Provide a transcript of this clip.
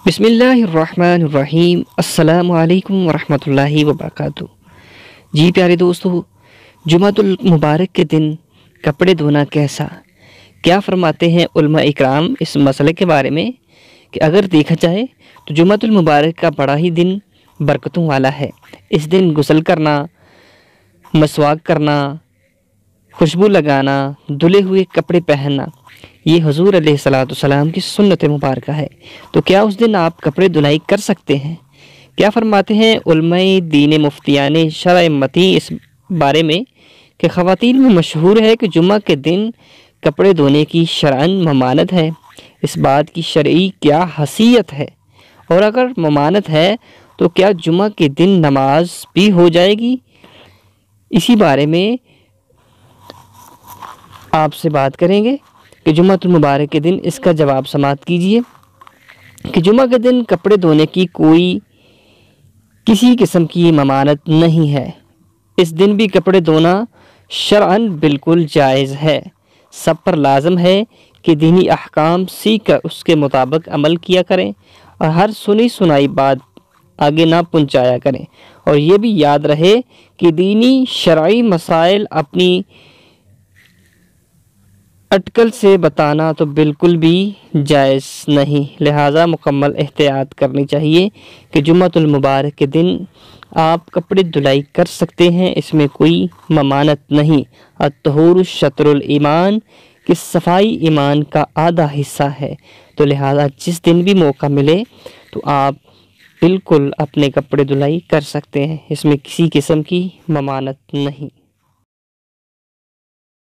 बिस्मिल्लाहिर्रहमानिर्रहीम। अस्सलामु अलैकुम वरहमतुल्लाहि वबरकातुहू। जी प्यारे दोस्तों, जुमातुल मुबारक के दिन कपड़े धोना कैसा, क्या फरमाते हैं उलमा इकराम इस मसले के बारे में कि अगर देखा जाए तो जुमातुल मुबारक का बड़ा ही दिन बरकतों वाला है। इस दिन गुस्ल करना, मसवाक करना, खुशबू लगाना, धुले हुए कपड़े पहनना, ये हुजूर अलैहिस्सलाम की सुन्नत मुबारक है। तो क्या उस दिन आप कपड़े धुलाई कर सकते हैं? क्या फरमाते हैं उलमाए दीन मुफ्तियान शरअ उम्मती इस बारे में कि ख़वातीन में मशहूर है कि जुम्मा के दिन कपड़े धोने की शरअन ममानत है। इस बात की शरई क्या हसीयत है, और अगर ममानत है तो क्या जुम्मा के दिन नमाज भी हो जाएगी? इसी बारे में आपसे बात करेंगे कि जुम्मतुल मुबारक के दिन इसका जवाब समाअत कीजिए कि जुम्मा के दिन कपड़े धोने की कोई किसी किस्म की ममानत नहीं है। इस दिन भी कपड़े धोना शरअन बिल्कुल जायज़ है। सब पर लाजम है कि दीनी अहकाम सीख कर उसके मुताबिक अमल किया करें और हर सुनी सुनाई बात आगे ना पहुंचाया करें। और ये भी याद रहे कि दीनी शरई मसाइल अपनी अटकल से बताना तो बिल्कुल भी जायज़ नहीं, लिहाजा मुकम्मल एहतियात करनी चाहिए कि जुम्मतुल मुबारक के दिन आप कपड़े धुलाई कर सकते हैं। इसमें कोई ममानत नहीं। अत्तहूरु शत्रुल ईमान कि सफाई ईमान का आधा हिस्सा है। तो लिहाजा जिस दिन भी मौका मिले तो आप बिल्कुल अपने कपड़े धुलाई कर सकते हैं। इसमें किसी किस्म की ममानत नहीं।